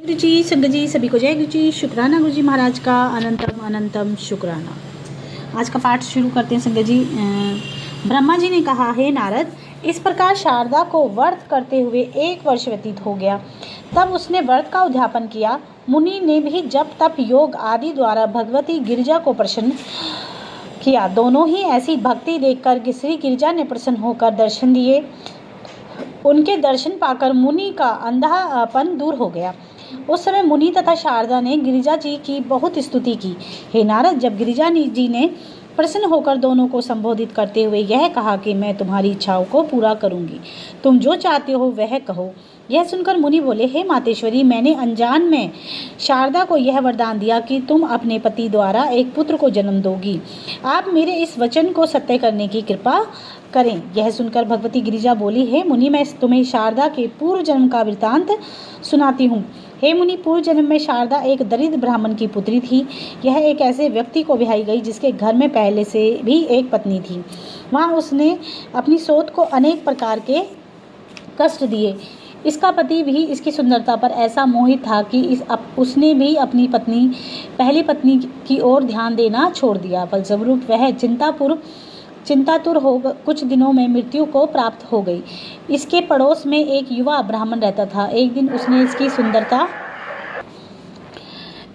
गुरु जी, संगत जी, सभी को जय गुरु जी। शुक्राना गुरु जी महाराज का, अनंतम अनंतम शुक्राना। आज का पाठ शुरू करते हैं संगत जी। ब्रह्मा जी ने कहा, हे नारद, इस प्रकार शारदा को व्रत करते हुए 1 वर्ष व्यतीत हो गया। तब उसने व्रत का उद्यापन किया। मुनि ने भी जप तप योग आदि द्वारा भगवती गिरिजा को प्रसन्न किया। दोनों ही ऐसी भक्ति देखकर श्री गिरिजा ने प्रसन्न होकर दर्शन दिए। उनके दर्शन पाकर मुनि का अंधापन दूर हो गया। उस समय मुनि तथा शारदा ने गिरिजा जी की बहुत स्तुति की। हे नारद, जब गिरिजा जी ने प्रसन्न होकर दोनों को संबोधित करते हुए यह कहा कि मैं तुम्हारी इच्छाओं को पूरा करूंगी, तुम जो चाहते हो वह कहो। यह सुनकर मुनि बोले, हे मातेश्वरी, मैंने अनजान में शारदा को यह वरदान दिया कि तुम अपने पति द्वारा एक पुत्र को जन्म दोगी। आप मेरे इस वचन को सत्य करने की कृपा करें। यह सुनकर भगवती गिरिजा बोली, हे मुनि, मैं तुम्हें शारदा के पूर्व जन्म का वृत्तांत सुनाती हूँ। हे मुनि, पूर्व जन्म में शारदा एक दरिद्र ब्राह्मण की पुत्री थी। यह एक ऐसे व्यक्ति को ब्याही गई जिसके घर में पहले से भी एक पत्नी थी। वहाँ उसने अपनी सोत को अनेक प्रकार के कष्ट दिए। इसका पति भी इसकी सुंदरता पर ऐसा मोहित था कि उसने भी अपनी पहली पत्नी की ओर ध्यान देना छोड़ दिया। फलस्वरूप वह चिंतातुर हो कुछ दिनों में मृत्यु को प्राप्त हो गई। इसके पड़ोस में एक युवा ब्राह्मण रहता था। एक दिन उसने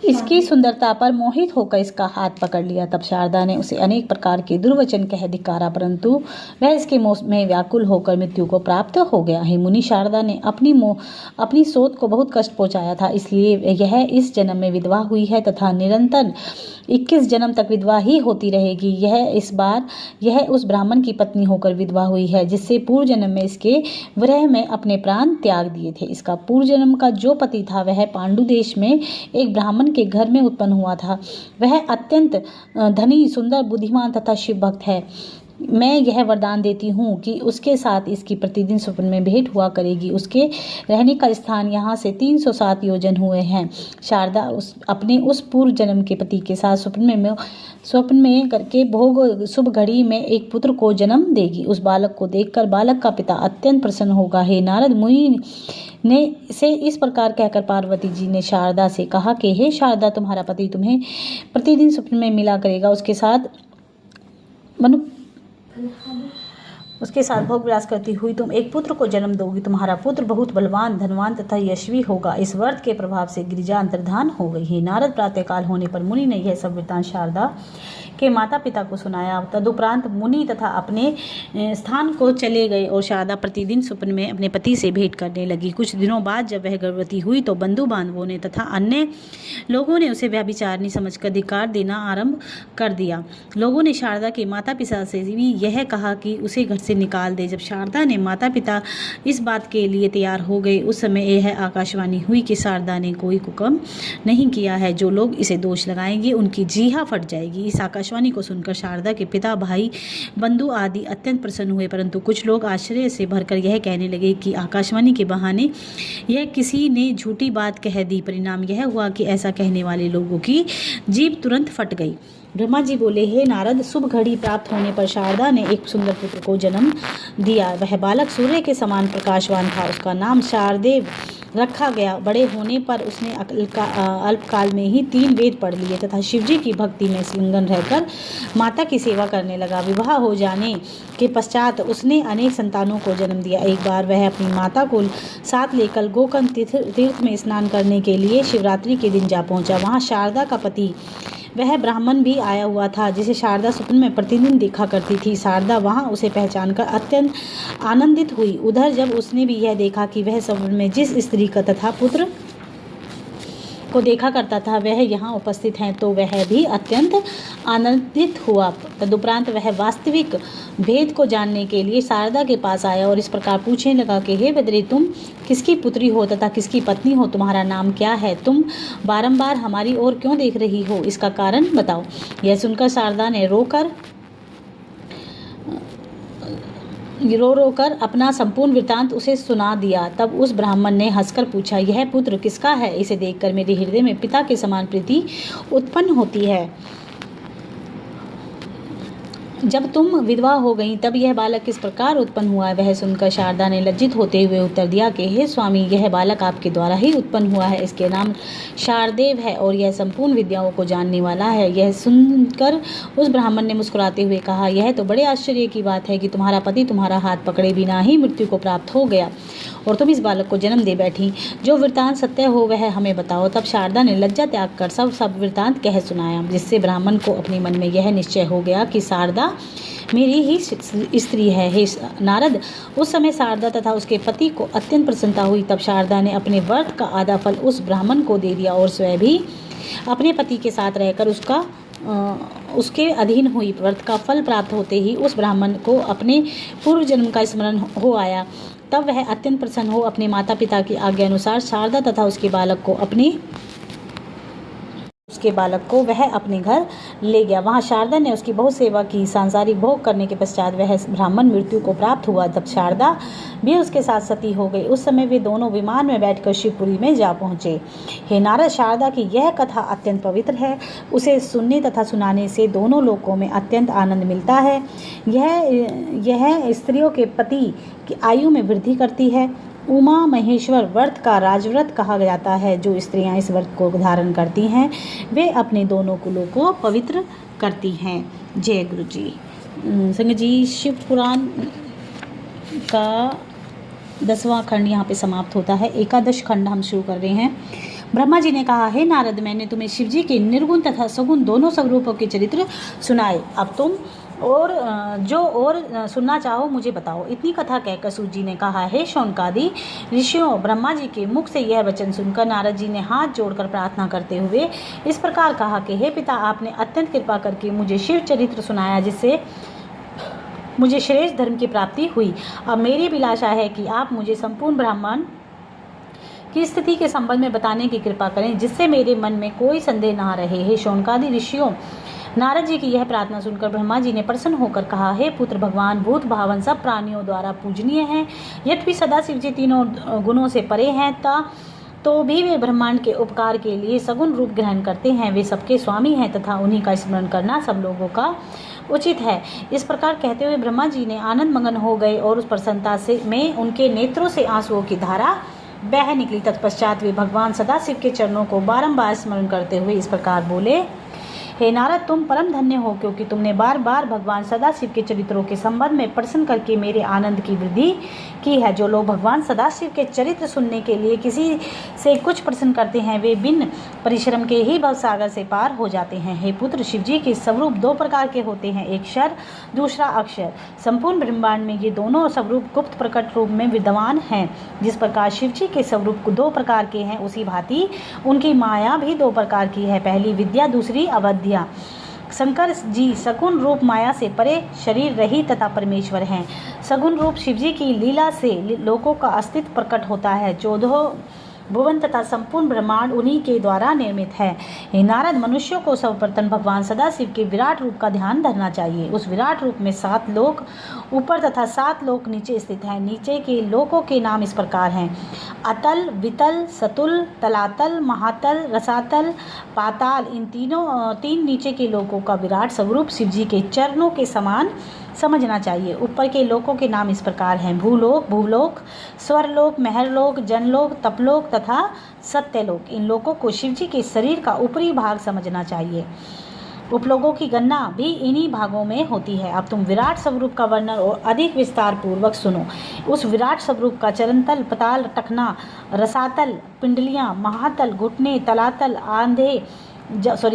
इसकी सुंदरता पर मोहित होकर इसका हाथ पकड़ लिया। तब शारदा ने उसे अनेक प्रकार के दुर्वचन कह धिक्कारा, परंतु वह इसके मोह में व्याकुल होकर मृत्यु को प्राप्त हो गया। हे मुनि, शारदा ने अपनी सोत को बहुत कष्ट पहुंचाया था, इसलिए यह इस जन्म में विधवा हुई है तथा निरंतर 21 जन्म तक विधवा ही होती रहेगी। इस बार यह उस ब्राह्मण की पत्नी होकर विधवा हुई है जिससे पूर्व जन्म में इसके विरह में अपने प्राण त्याग दिए थे। इसका पूर्व जन्म का जो पति था वह पांडु देश में एक ब्राह्मण के घर में उत्पन्न हुआ था। वह अत्यंत धनी, सुंदर, बुद्धिमान तथा शिव भक्त है। मैं यह वरदान देती हूँ कि उसके साथ इसकी प्रतिदिन स्वप्न में भेंट हुआ करेगी। उसके रहने का स्थान यहाँ से 307 योजन हुए हैं। शारदा अपने उस पूर्व जन्म के पति के साथ स्वप्न में करके भोग शुभ घड़ी में एक पुत्र को जन्म देगी। उस बालक को देखकर बालक का पिता अत्यंत प्रसन्न होगा। हे नारद, मुनि ने से इस प्रकार कहकर पार्वती जी ने शारदा से कहा कि हे शारदा, तुम्हारा पति तुम्हें प्रतिदिन स्वप्न में मिला करेगा। उसके साथ भोग विलास करती हुई तुम एक पुत्र को जन्म दोगी। तुम्हारा पुत्र बहुत बलवान, धनवान तथा यशस्वी होगा। इस व्रत के प्रभाव से गिरिजा अंतर्धान हो गई। हे नारद, प्रातःकाल होने पर मुनि ने यह सब वृत्तांत शारदा के माता पिता को सुनाया। तदुपरांत मुनि तथा अपने स्थान को चले गए और शारदा प्रतिदिन स्वप्न में अपने पति से भेंट करने लगी। कुछ दिनों बाद जब वह गर्भवती हुई तो बंधु बांधवों ने तथा अन्य लोगों ने उसे व्यभिचारिणी समझकर धिक्कार देना आरंभ कर दिया। लोगों ने शारदा के माता पिता से भी यह कहा कि उसे घर से निकाल दे। जब शारदा ने माता पिता इस बात के लिए तैयार हो गए, उस समय यह आकाशवाणी हुई कि शारदा ने कोई कुकर्म नहीं किया है। जो लोग इसे दोष लगाएंगे उनकी जीहा फट जाएगी। इस आकाशवाणी को सुनकर शारदा के पिता, भाई, बंधु आदि अत्यंत प्रसन्न हुए, परंतु कुछ लोग आश्चर्य से भरकर यह कहने लगे कि आकाशवाणी के बहाने यह किसी ने झूठी बात कह दी। परिणाम यह हुआ कि ऐसा कहने वाले लोगों की जीभ तुरंत फट गई। ब्रह्मा जी बोले, हे नारद, शुभ घड़ी प्राप्त होने पर शारदा ने एक सुंदर पुत्र को जन्म दिया। वह बालक सूर्य के समान प्रकाशवान था। उसका नाम शारदेव रखा गया। बड़े होने पर उसने अल्पकाल में ही 3 वेद पढ़ लिए तथा शिवजी की भक्ति में संलग्न रहकर माता की सेवा करने लगा। विवाह हो जाने के पश्चात उसने अनेक संतानों को जन्म दिया। एक बार वह अपनी माता को साथ लेकर गोकर्ण तीर्थ में स्नान करने के लिए शिवरात्रि के दिन जा पहुंचा। वहां शारदा का पति, वह ब्राह्मण, भी आया हुआ था जिसे शारदा स्वप्न में प्रतिदिन देखा करती थी। शारदा वहां उसे पहचानकर अत्यंत आनंदित हुई। उधर जब उसने भी यह देखा कि वह स्वप्न में जिस स्त्री का तथा पुत्र को देखा करता था वह यहाँ उपस्थित हैं, तो वह भी अत्यंत आनंदित हुआ। तदुपरांत वह वास्तविक भेद को जानने के लिए शारदा के पास आया और इस प्रकार पूछने लगा कि हे बद्री, तुम किसकी पुत्री हो तथा किसकी पत्नी हो? तुम्हारा नाम क्या है? तुम बारंबार हमारी ओर क्यों देख रही हो? इसका कारण बताओ। यह सुनकर शारदा ने रो रो कर अपना संपूर्ण वृत्तांत उसे सुना दिया। तब उस ब्राह्मण ने हंसकर पूछा, यह पुत्र किसका है? इसे देखकर मेरे हृदय में पिता के समान प्रीति उत्पन्न होती है। जब तुम विधवा हो गई तब यह बालक किस प्रकार उत्पन्न हुआ। वह सुनकर शारदा ने लज्जित होते हुए उत्तर दिया कि हे स्वामी, यह बालक आपके द्वारा ही उत्पन्न हुआ है। इसके नाम शारदेव है और यह संपूर्ण विद्याओं को जानने वाला है। यह सुनकर उस ब्राह्मण ने मुस्कुराते हुए कहा, यह तो बड़े आश्चर्य की बात है कि तुम्हारा पति तुम्हारा हाथ पकड़े बिना ही मृत्यु को प्राप्त हो गया और तुम इस बालक को जन्म दे बैठी। जो वृत्तांत सत्य हो वह हमें बताओ। तब शारदा ने लज्जा त्याग कर सब वृत्तांत कह सुनाया, जिससे ब्राह्मण को अपने मन में यह निश्चय हो गया कि शारदा मेरी ही स्त्री है। हे नारद, उस समय शारदा तथा उसके पति को अत्यंत प्रसन्नता हुई। तब शारदा ने अपने व्रत का आधा फल उस ब्राह्मण को दे दिया और स्वयं भी अपने पति के साथ रहकर उसके अधीन हुई। व्रत का फल प्राप्त होते ही उस ब्राह्मण को अपने पूर्व जन्म का स्मरण हो आया। तब वह अत्यंत प्रसन्न हो अपने माता पिता की आज्ञा अनुसार शारदा तथा उसके बालक को वह अपने घर ले गया। वहाँ शारदा ने उसकी बहुत सेवा की। सांसारिक भोग करने के पश्चात वह ब्राह्मण मृत्यु को प्राप्त हुआ। तब शारदा भी उसके साथ सती हो गई। उस समय वे दोनों विमान में बैठकर शिवपुरी में जा पहुँचे। हे नारद, शारदा की यह कथा अत्यंत पवित्र है। उसे सुनने तथा सुनाने से दोनों लोकों में अत्यंत आनंद मिलता है। यह स्त्रियों के पति की आयु में वृद्धि करती है। उमा महेश्वर व्रत का राजव्रत कहा जाता है। जो स्त्रियां इस व्रत को धारण करती हैं वे अपने दोनों कुलों को पवित्र करती हैं। जय गुरु जी। संगत जी, शिव पुराण का 10वां खंड यहाँ पे समाप्त होता है। 11 खंड हम शुरू कर रहे हैं। ब्रह्मा जी ने कहा, हे नारद, मैंने तुम्हें शिव जी के निर्गुण तथा सगुण दोनों स्वरूपों के चरित्र सुनाए। अब तुम और सुनना चाहो मुझे बताओ। इतनी कथा कहकर सूत जी ने कहा, हे शौनकादि ऋषियों, ब्रह्मा जी के मुख से यह वचन सुनकर नारद जी ने हाथ जोड़कर प्रार्थना करते हुए इस प्रकार कहा कि हे पिता, आपने अत्यंत कृपा करके मुझे शिव चरित्र सुनाया, जिससे मुझे श्रेष्ठ धर्म की प्राप्ति हुई। अब मेरी अभिलाषा है कि आप मुझे संपूर्ण ब्राह्मण की स्थिति के संबंध में बताने की कृपा करें, जिससे मेरे मन में कोई संदेह ना रहे। हे शौनकादि ऋषियों, नारद जी की यह प्रार्थना सुनकर ब्रह्मा जी ने प्रसन्न होकर कहा, हे पुत्र, भगवान भूत भावन सब प्राणियों द्वारा पूजनीय हैं। यद्यपि सदाशिव जी तीनों गुणों से परे हैं तो भी वे ब्रह्मांड के उपकार के लिए सगुण रूप ग्रहण करते हैं। वे सबके स्वामी हैं तथा उन्हीं का स्मरण करना सब लोगों का उचित है। इस प्रकार कहते हुए ब्रह्मा जी ने आनंद मगन हो गए और उस प्रसन्नता में उनके नेत्रों से आंसुओं की धारा बह निकली। तत्पश्चात वे भगवान सदाशिव के चरणों को बारंबार स्मरण करते हुए इस प्रकार बोले, हे नारद, तुम परम धन्य हो, क्योंकि तुमने बार बार भगवान सदाशिव के चरित्रों के संबंध में प्रश्न करके मेरे आनंद की वृद्धि की है। जो लोग भगवान सदाशिव के चरित्र सुनने के लिए किसी से कुछ प्रश्न करते हैं वे बिन परिश्रम के ही भवसागर से पार हो जाते हैं। हे पुत्र, शिव जी के स्वरूप 2 प्रकार के होते हैं, एक क्षर, दूसरा अक्षर। संपूर्ण ब्रह्मांड में ये दोनों स्वरूप गुप्त प्रकट रूप में विद्यमान हैं। जिस प्रकार शिव जी के स्वरूप 2 प्रकार के हैं, उसी भांति उनकी माया भी 2 प्रकार की है, पहली विद्या, दूसरी अवध्या। शंकर जी सगुण रूप माया से परे शरीर रहित तथा परमेश्वर हैं। सगुण रूप शिव जी की लीला से लोकों का अस्तित्व प्रकट होता है। 14 भुवन तथा संपूर्ण ब्रह्मांड उन्हीं के द्वारा निर्मित है। हे नारद, मनुष्यों को सर्वप्रथम भगवान सदाशिव के विराट रूप का ध्यान धरना चाहिए। उस विराट रूप में 7 लोक ऊपर तथा 7 लोक नीचे स्थित हैं। नीचे के लोकों के नाम इस प्रकार हैं, अतल, वितल, सतुल, तलातल, महातल, रसातल, पाताल। इन 3 नीचे के लोकों का विराट स्वरूप शिव जी के चरणों के समान समझना चाहिए। ऊपर के लोकों के नाम इस प्रकार हैं, भूलोक, भूलोक, स्वरलोक, महरलोक, जनलोक, तपलोक तथा सत्यलोक। इन लोकों को शिव जी के शरीर का ऊपरी भाग समझना चाहिए। उपलोकों की गणना भी इन्हीं भागों में होती है। अब तुम विराट स्वरूप का वर्णन और अधिक विस्तार पूर्वक सुनो। उस विराट स्वरूप का चरणतल, पताल, टखना, रसातल, पिंडलियाँ, महातल, घुटने, तलातल,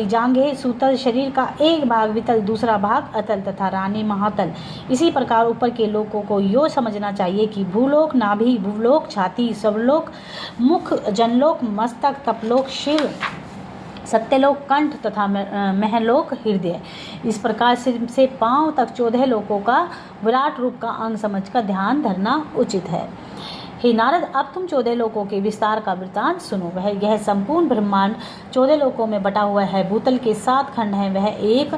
जांघें, सूतल, शरीर का एक भाग वितल, दूसरा भाग अतल तथा रानी महातल। इसी प्रकार ऊपर के लोकों को यो समझना चाहिए कि भूलोक नाभि, भूलोक छाती, स्वरलोक मुख, जनलोक मस्तक, तपलोक शिर, सत्यलोक कंठ तथा महलोक हृदय। इस प्रकार सिर से पांव तक 14 लोकों का विराट रूप का अंग समझकर ध्यान धरना उचित है। हे नारद, अब तुम 14 लोकों के विस्तार का वृत्तांत सुनो। यह संपूर्ण ब्रह्मांड 14 लोकों में बटा हुआ है। भूतल के 7 खंड हैं। वह 1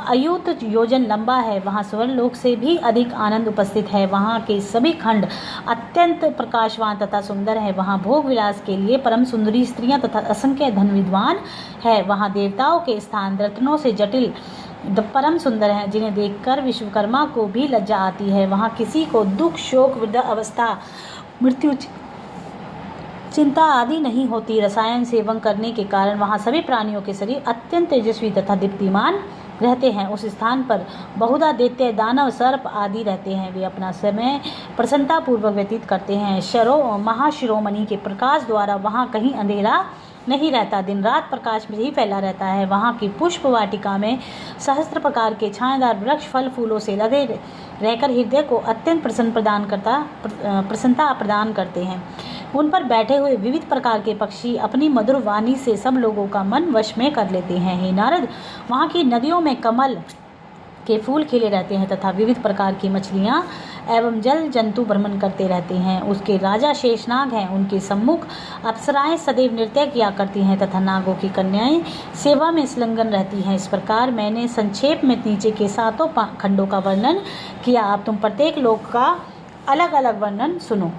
अयुत योजन लंबा है। वहाँ स्वर्लोक से भी अधिक आनंद उपस्थित है। वहाँ के सभी खंड अत्यंत प्रकाशवान तथा सुंदर है। वहाँ भोग विलास के लिए परम सुंदरी स्त्रियाँ तथा असंख्य धन विद्वान है। वहाँ देवताओं के स्थान रत्नों से जटिल परम सुंदर हैं, जिन्हें देखकर विश्वकर्मा को भी लज्जा आती है। वहाँ किसी को दुख, शोक, वृद्ध अवस्था, मृत्यु, चिंता आदि नहीं होती। रसायन सेवन करने के कारण वहाँ सभी प्राणियों के शरीर अत्यंत तेजस्वी तथा दीप्तिमान रहते हैं। उस स्थान पर बहुधा दैत्य, दानव, सर्प आदि रहते हैं। वे अपना समय प्रसन्नतापूर्वक व्यतीत करते हैं। महाशिरोमणि के प्रकाश द्वारा वहाँ कहीं अंधेरा नहीं रहता, दिन रात प्रकाश में ही फैला रहता है। वहाँ की पुष्प वाटिका में सहस्त्र प्रकार के छायादार वृक्ष फल फूलों से लदे रहकर हृदय को अत्यंत प्रसन्नता प्रदान करते हैं। उन पर बैठे हुए विविध प्रकार के पक्षी अपनी मधुर वाणी से सब लोगों का मन वश में कर लेते हैं। हे नारद, वहाँ की नदियों में कमल के फूल खिले रहते हैं तथा विविध प्रकार की मछलियाँ एवं जल जंतु भ्रमण करते रहते हैं। उसके राजा शेषनाग हैं, उनके सम्मुख अप्सराएं सदैव नृत्य किया करती हैं तथा नागों की कन्याएं सेवा में संलग्न रहती हैं। इस प्रकार मैंने संक्षेप में नीचे के 7 खंडों का वर्णन किया। अब तुम प्रत्येक लोक का अलग अलग वर्णन सुनो।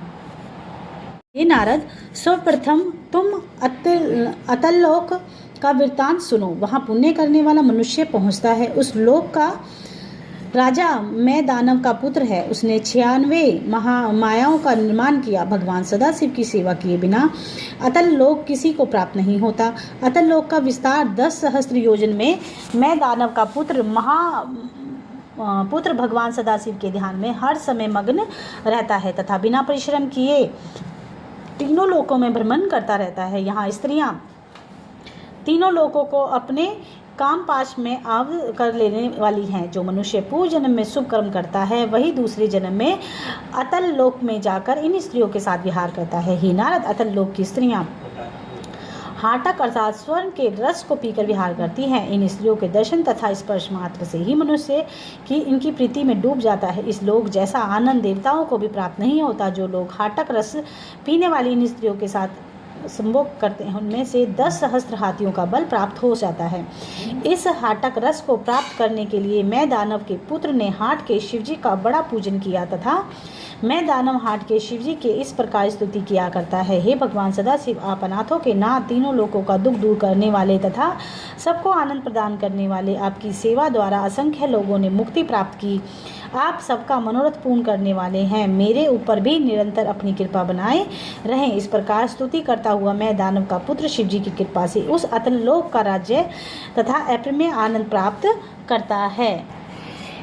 हे नारद, सर्वप्रथम तुम अतल लोक का वृत्तांत सुनो। वहाँ पुण्य करने वाला मनुष्य पहुँचता है। उस लोक का राजा मैं दानव का पुत्र है। उसने 96 महामायाओं का निर्माण किया। भगवान सदाशिव की सेवा किए बिना अतल लोक किसी को प्राप्त नहीं होता। अतल लोक का विस्तार 10 सहस्त्र योजन में मैं दानव का पुत्र भगवान सदाशिव के ध्यान में हर समय मग्न रहता है तथा बिना परिश्रम किए तीनों लोकों में भ्रमण करता रहता है। यहाँ स्त्रियां तीनों लोकों को अपने काम पाश में आव कर लेने वाली हैं। जो मनुष्य पूर्व जन्म में शुभ कर्म करता है वही दूसरे जन्म में अतल लोक में जाकर इन स्त्रियों के साथ विहार करता है। हे नारद, अतल लोक की स्त्रियां हाटक अर्थात स्वर्ण के रस को पीकर विहार करती हैं। इन स्त्रियों के दर्शन तथा स्पर्श मात्र से ही मनुष्य की इनकी प्रीति में डूब जाता है। इस लोक जैसा आनंद देवताओं को भी प्राप्त नहीं होता। जो लोग हाटक रस पीने वाली इन स्त्रियों के साथ संभोग करते हैं उनमें से 10 सहस्त्र हाथियों का बल प्राप्त हो जाता है। इस हाटक रस को प्राप्त करने के लिए मैं दानव के पुत्र ने हाट के शिवजी का बड़ा पूजन किया तथा मैं दानव हाट के शिवजी के इस प्रकार स्तुति किया करता है। हे भगवान सदाशिव, आप अनाथों के नाथ, तीनों लोकों का दुख दूर करने वाले तथा सबको आनंद प्रदान करने वाले, आपकी सेवा द्वारा असंख्य लोगों ने मुक्ति प्राप्त की। आप सबका मनोरथ पूर्ण करने वाले हैं। मेरे ऊपर भी निरंतर अपनी कृपा बनाए रहें। इस प्रकार स्तुति करता हुआ मैं दानव का पुत्र शिवजी की कृपा से उस अतल लोक का राज्य तथा अप्रमेय आनंद प्राप्त करता है।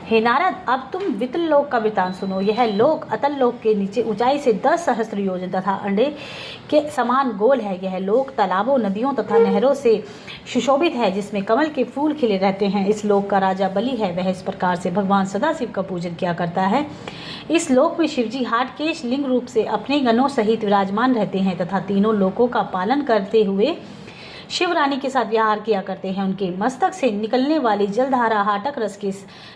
हे नारद, अब तुम वितल लोक का वृत्तांत सुनो। यह लोक अतल लोक के नीचे ऊंचाई से 10 सहस्त्र योजन तथा अंडे के समान गोल है। यह लोक तालाबों, नदियों तथा नहरों से सुशोभित है, जिसमें कमल के फूल खिले रहते हैं। इस लोक का राजा बलि है। वह इस प्रकार से भगवान सदाशिव का पूजन किया करता है। इस लोक में शिवजी हाटकेश लिंग रूप से अपने गणों सहित विराजमान रहते हैं तथा तीनों लोकों का पालन करते हुए शिव रानी के साथ विहार किया करते हैं। उनके मस्तक से निकलने वाली जलधारा हाटक रस के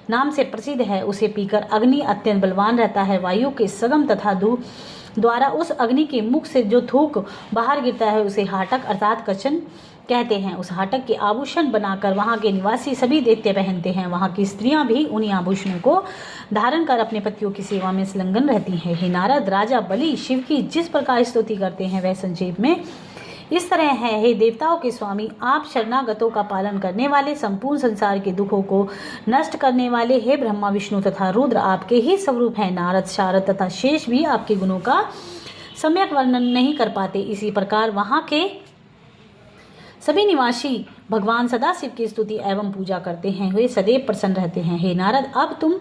नाम से प्रसिद्ध है। उसे पीकर अग्नि अत्यंत बलवान रहता है। वायु के सगम तथा धू द्वारा उस अग्नि के मुख से जो थूक बाहर गिरता है उसे हाटक अर्थात कचन कहते हैं। उस हाटक के आभूषण बनाकर वहाँ के निवासी सभी दैत्य पहनते हैं। वहाँ की स्त्रियां भी उन्हीं आभूषणों को धारण कर अपने पतियों की सेवा में संलग्न रहती हैं। हे नारद, राजा बलि शिव की जिस प्रकार स्तुति करते हैं वह संक्षेप में इस तरह है। हे देवताओं के स्वामी, आप शरणागतों का पालन करने वाले, संपूर्ण संसार के दुखों को नष्ट करने वाले, हे ब्रह्मा, विष्णु तथा रुद्र आपके ही स्वरूप हैं। नारद, शारद तथा शेष भी आपके गुणों का सम्यक वर्णन नहीं कर पाते। इसी प्रकार वहाँ के सभी निवासी भगवान सदाशिव की स्तुति एवं पूजा करते हैं। वे सदैव प्रसन्न रहते हैं। हे नारद, अब तुम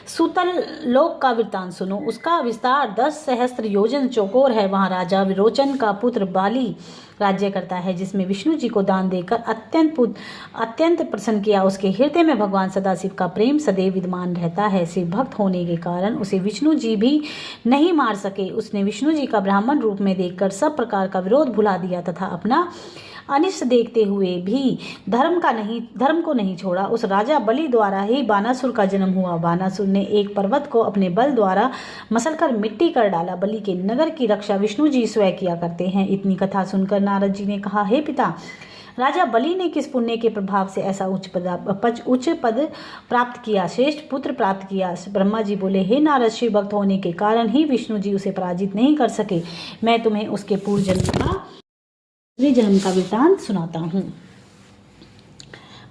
सुतल लोक का वृत्तांत सुनो। उसका विस्तार 10 सहस्त्र योजन चौकोर है। वहाँ राजा विरोचन का पुत्र बाली राज्य करता है, जिसमें विष्णु जी को दान देकर अत्यंत प्रसन्न किया। उसके हृदय में भगवान सदाशिव का प्रेम सदैव विद्यमान रहता है। शिव भक्त होने के कारण उसे विष्णु जी भी नहीं मार सके। उसने विष्णु जी का ब्राह्मण रूप में देखकर सब प्रकार का विरोध भुला दिया तथा अपना अनिष्ट देखते हुए भी धर्म को नहीं छोड़ा। उस राजा बलि द्वारा ही बानासुर का जन्म हुआ। बानासुर ने एक पर्वत को अपने बल द्वारा मसलकर मिट्टी कर डाला। बलि के नगर की रक्षा विष्णु जी स्वयं किया करते हैं। इतनी कथा सुनकर नारद जी ने कहा, हे पिता, राजा बलि ने किस पुण्य के प्रभाव से ऐसा उच्च पद प्राप्त किया, श्रेष्ठ पुत्र प्राप्त किया? ब्रह्मा जी बोले, हे नारद, शिव भक्त होने के कारण ही विष्णु जी उसे पराजित नहीं कर सके। मैं तुम्हें उसके पूर्व जन्म का वृतांत सुनाता हूँ।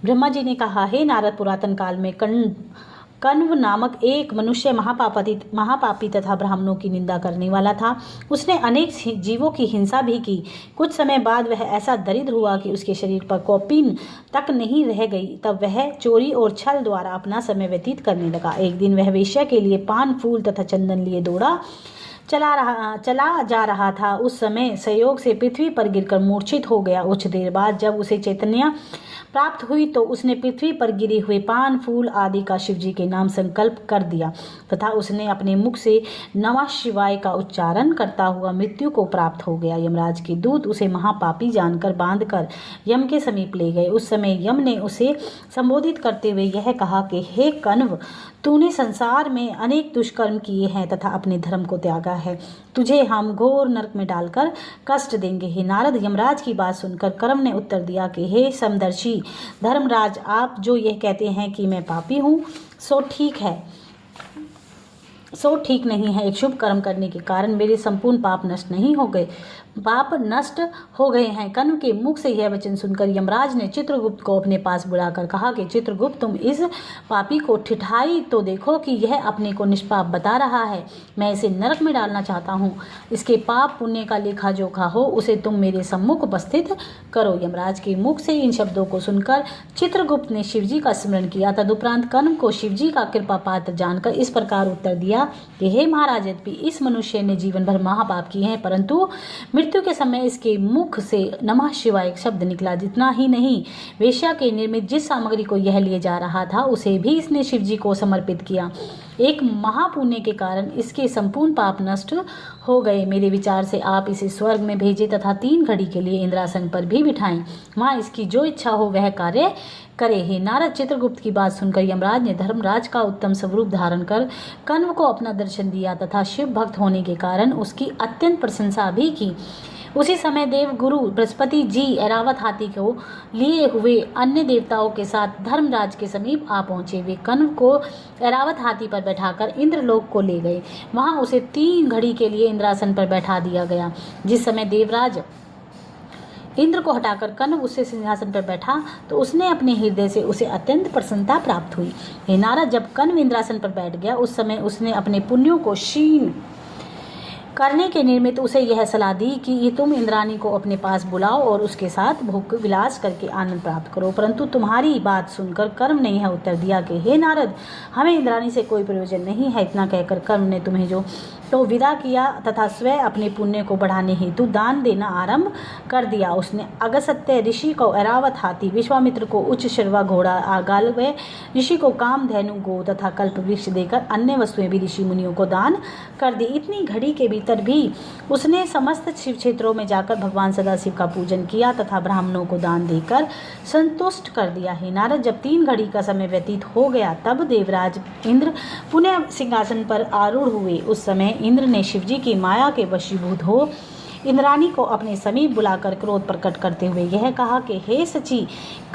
ब्रह्मा जी ने कहा, हे नारद, पुरातन काल में कण्व नामक एक मनुष्य महापापी तथा ब्राह्मणों की निंदा करने वाला था। उसने अनेक जीवों की हिंसा भी की। कुछ समय बाद वह ऐसा दरिद्र हुआ कि उसके शरीर पर कौपीन तक नहीं रह गई। तब वह चोरी और छल द्वारा अपना समय व्यतीत करने लगा। एक दिन वह वेश्या के लिए पान, फूल तथा चंदन लिए चला जा रहा था। उस समय संयोग से पृथ्वी पर गिरकर मूर्छित हो गया। कुछ देर बाद जब उसे चैतन्य प्राप्त हुई तो उसने पृथ्वी पर गिरे हुए पान, फूल आदि का शिवजी के नाम संकल्प कर दिया तथा उसने अपने मुख से नमः शिवाय का उच्चारण करता हुआ मृत्यु को प्राप्त हो गया। यमराज के दूत उसे महापापी जानकर बांधकर यम के समीप ले गए। उस समय यम ने उसे संबोधित करते हुए यह कहा कि हे कण्व, तूने संसार में अनेक दुष्कर्म किए हैं तथा अपने धर्म को त्यागा है। तुझे हम घोर नरक में डालकर कष्ट देंगे। हे नारद, यमराज की बात सुनकर कर्म ने उत्तर दिया कि हे समदर्शी धर्मराज, आप जो यह कहते हैं कि मैं पापी हूँ, सो ठीक नहीं है। एक शुभ कर्म करने के कारण मेरे संपूर्ण पाप नष्ट नहीं हो गए, पाप नष्ट हो गए हैं। कण्व के मुख से यह वचन सुनकर यमराज ने चित्रगुप्त को अपने पास बुलाकर कहा कि चित्रगुप्त, तुम इस पापी को ठिठाई तो देखो कि यह अपने को निष्पाप बता रहा है। मैं इसे नरक में डालना चाहता हूँ। इसके पाप पुण्य का लेखा जोखा हो उसे तुम मेरे सम्मुख उपस्थित करो। यमराज के मुख से इन शब्दों को सुनकर चित्रगुप्त ने शिवजी का स्मरण किया। तदुपरांत कण्व को शिवजी का कृपा पात्र जानकर इस प्रकार उत्तर दिया कि हे महाराज, यद्यपि इस मनुष्य ने जीवन भर महापाप किए हैं, परंतु मृत्यु के समय इसके मुख से नमः शिवाय शब्द निकला। जितना ही नहीं, वेश्या के निर्मित जिस सामग्री को यह लिए जा रहा था उसे भी इसने शिवजी को समर्पित किया। एक महापुण्य के कारण इसके संपूर्ण पाप नष्ट हो गए। मेरे विचार से आप इसे स्वर्ग में भेजें तथा 3 घड़ी के लिए इंद्रासन पर भी बिठाएं। वहां इसकी जो इच्छा हो वह कार्य करे। हे नारद, चित्रगुप्त की बात सुनकर यमराज ने धर्मराज का उत्तम स्वरूप धारण कर कण्व को अपना दर्शन दिया तथा शिव भक्त होने के कारण उसकी अत्यंत प्रशंसा भी की। उसी समय देव गुरु बृहस्पति जी ऐरावत हाथी को लिए हुए अन्य देवताओं के साथ धर्मराज के समीप आ पहुंचे। वे कण्व को ऐरावत हाथी पर बैठाकर इंद्रलोक को ले गए। वहां उसे 3 घड़ी के लिए इंद्रासन पर बैठा दिया गया। जिस समय देवराज इंद्र को हटाकर कण्व उससे सिंहासन पर बैठा तो उसने अपने हृदय से उसे अत्यंत प्रसन्नता प्राप्त हुई। हे नारद, जब कण्व इंद्रासन पर बैठ गया उस समय उसने अपने पुण्यों को क्षीण करने के निमित्त उसे यह सलाह दी कि ये तुम इंद्राणी को अपने पास बुलाओ और उसके साथ भोग विलास करके आनंद प्राप्त करो। परंतु तुम्हारी बात सुनकर कर्म ने यह उत्तर दिया कि हे नारद, हमें इंद्राणी से कोई प्रयोजन नहीं है। इतना कहकर कर्म ने तुम्हें जो तो विदा किया तथा स्वयं अपने पुण्य को बढ़ाने हेतु दान देना आरंभ कर दिया। उसने अगस्त्य ऋषि को ऐरावत हाथी, विश्वामित्र को उच्च शर्वा घोड़ा, गालवे ऋषि को कामधेनु गो तथा कल्प वृक्ष देकर अन्य वस्तुएं भी ऋषि मुनियों को दान कर दी। इतनी घड़ी के भीतर भी उसने समस्त शिव क्षेत्रों में जाकर भगवान सदाशिव का पूजन किया तथा ब्राह्मणों को दान देकर संतुष्ट कर दिया। हे नारद, जब 3 घड़ी का समय व्यतीत हो गया तब देवराज इंद्र पुनः सिंहासन पर आरूढ़ हुए। उस समय इंद्र ने शिवजी की माया के वशीभूत हो इंद्राणी को अपने समीप बुलाकर क्रोध प्रकट करते हुए यह कहा कि हे सची,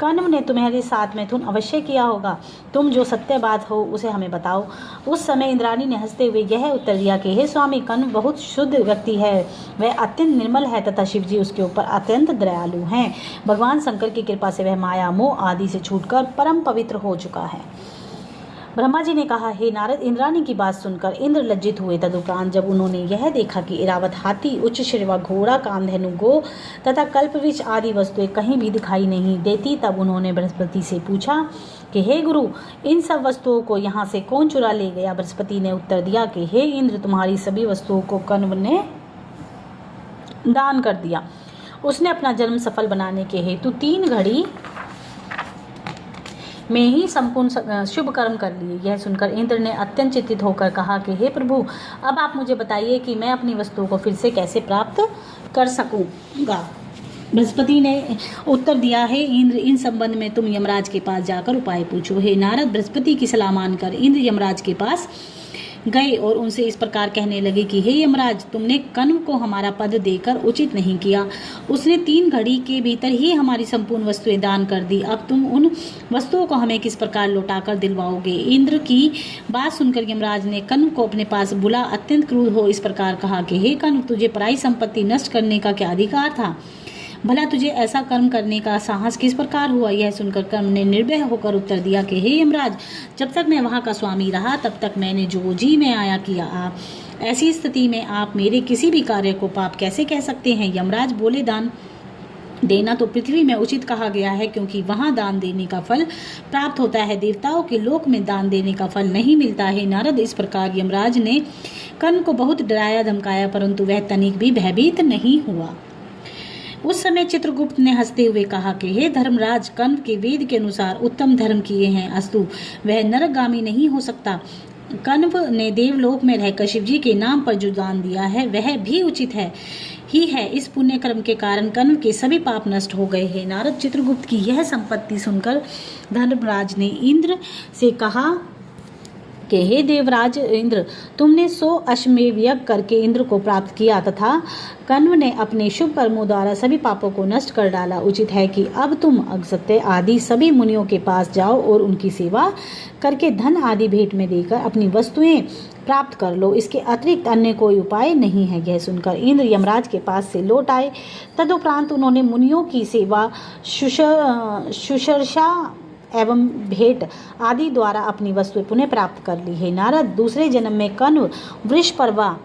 कण्व ने तुम्हारे साथ मैथुन अवश्य किया होगा। तुम जो सत्य बात हो उसे हमें बताओ। उस समय इंद्राणी ने हंसते हुए यह उत्तर दिया कि हे स्वामी, कण्व बहुत शुद्ध व्यक्ति है। वह अत्यंत निर्मल है तथा शिवजी उसके ऊपर अत्यंत दयालु हैं। भगवान शंकर की कृपा से वह माया मोह आदि से छूटकर परम पवित्र हो चुका है। ब्रह्मा जी ने कहा, हे नारद, इंद्राणी की बात सुनकर इंद्र लज्जित हुए। तदुपरांत जब उन्होंने यह देखा कि ऐरावत हाथी, उच्च श्रेवा घोड़ा, कामधेनु गो तथा कल्पवृक्ष आदि वस्तुएं कहीं भी दिखाई नहीं देती, तब उन्होंने बृहस्पति से पूछा कि हे गुरु, इन सब वस्तुओं को यहाँ से कौन चुरा ले गया। बृहस्पति ने उत्तर दिया कि हे इंद्र, तुम्हारी सभी वस्तुओं को कण्व ने दान कर दिया। उसने अपना जन्म सफल बनाने के हेतु 3 घड़ी में ही संपूर्ण शुभ कर्म कर लिए। यह सुनकर इंद्र ने अत्यंत चिंतित होकर कहा कि हे प्रभु, अब आप मुझे बताइए कि मैं अपनी वस्तुओं को फिर से कैसे प्राप्त कर सकूंगा। बृहस्पति ने उत्तर दिया, हे इंद्र, इन संबंध में तुम यमराज के पास जाकर उपाय पूछो। हे नारद, बृहस्पति की सलाह मानकर इंद्र यमराज के पास गए और उनसे इस प्रकार कहने लगे कि हे यमराज, तुमने कण्व को हमारा पद देकर उचित नहीं किया। उसने 3 घड़ी के भीतर ही हमारी संपूर्ण वस्तुएं दान कर दी। अब तुम उन वस्तुओं को हमें किस प्रकार लौटाकर दिलवाओगे। इंद्र की बात सुनकर यमराज ने कण्व को अपने पास बुला अत्यंत क्रूर हो इस प्रकार कहा कि हे कण्व, तुझे पराई संपत्ति नष्ट करने का क्या अधिकार था। भला तुझे ऐसा कर्म करने का साहस किस प्रकार हुआ? यह सुनकर कर्म ने निर्भय होकर उत्तर दिया कि हे यमराज, जब तक मैं वहाँ का स्वामी रहा तब तक मैंने जो जी में आया किया। ऐसी स्थिति में आप मेरे किसी भी कार्य को पाप कैसे कह सकते हैं? यमराज बोले, दान देना तो पृथ्वी में उचित कहा गया है, क्योंकि वहां दान देने का फल प्राप्त होता है। देवताओं के लोक में दान देने का फल नहीं मिलता है। नारद, इस प्रकार यमराज ने कर्ण को बहुत डराया धमकाया, परंतु वह तनिक भी भयभीत नहीं हुआ। उस समय चित्रगुप्त ने हंसते हुए कहा कि हे धर्मराज, कर्ण के वेद के अनुसार उत्तम धर्म किए हैं, अस्तु वह नरकगामी नहीं हो सकता। कण्व ने देवलोक में रहकर शिवजी के नाम पर जो दान दिया है वह भी उचित है ही है। इस पुण्य कर्म के कारण कण्व के सभी पाप नष्ट हो गए हैं। नारद, चित्रगुप्त की यह संपत्ति सुनकर धर्मराज ने इंद्र से कहा कि हे देवराज इंद्र, तुमने 100 अश्वमेध यज्ञ करके इंद्र को प्राप्त किया तथा कण्व ने अपने शुभ कर्मों द्वारा सभी पापों को नष्ट कर डाला। उचित है कि अब तुम अगस्त्य आदि सभी मुनियों के पास जाओ और उनकी सेवा करके धन आदि भेंट में देकर अपनी वस्तुएं प्राप्त कर लो। इसके अतिरिक्त अन्य कोई उपाय नहीं है। यह सुनकर इंद्र यमराज के पास से लौट आए। तदुपरांत उन्होंने मुनियों की सेवा शुश्रूषा एवं भेंट आदि द्वारा अपनी वस्तुएं पुनः प्राप्त कर ली है। नारद, दूसरे जन्म में कण्व वृषपर्वा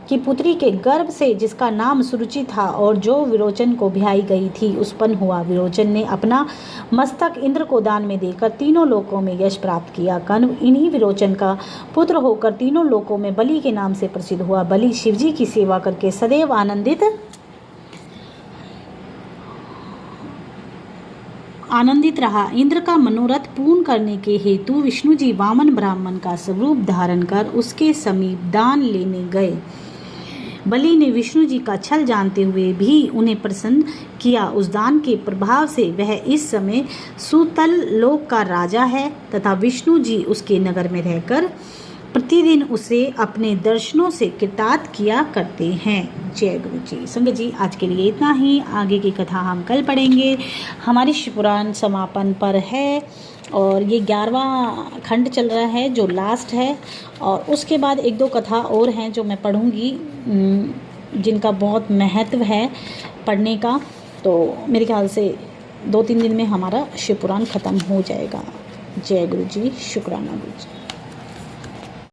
की पुत्री के गर्भ से, जिसका नाम सुरुचि था और जो विरोचन को ब्याही गई थी, उत्पन्न हुआ। विरोचन ने अपना मस्तक इंद्र को दान में देकर तीनों लोकों में यश प्राप्त किया। कण्व इन्हीं विरोचन का पुत्र होकर तीनों लोकों में बलि के नाम से प्रसिद्ध हुआ। बलि शिवजी की सेवा करके सदैव आनंदित रहा। इंद्र का मनोरथ पूर्ण करने के हेतु विष्णु जी वामन ब्राह्मण का स्वरूप धारण कर उसके समीप दान लेने गए। बलि ने विष्णु जी का छल जानते हुए भी उन्हें प्रसन्न किया। उस दान के प्रभाव से वह इस समय सुतल लोक का राजा है तथा विष्णु जी उसके नगर में रहकर प्रतिदिन उसे अपने दर्शनों से कृतार्थ किया करते हैं। जय गुरु जी। संगत जी, आज के लिए इतना ही। आगे की कथा हम कल पढ़ेंगे। हमारी शिवपुराण समापन पर है और ये 11वां खंड चल रहा है जो लास्ट है, और उसके बाद 1-2 कथा और हैं जो मैं पढ़ूंगी जिनका बहुत महत्व है पढ़ने का। तो मेरे ख्याल से 2-3 दिन में हमारा शिवपुराण ख़त्म हो जाएगा। जय गुरु जी। शुक्राना गुरु जी।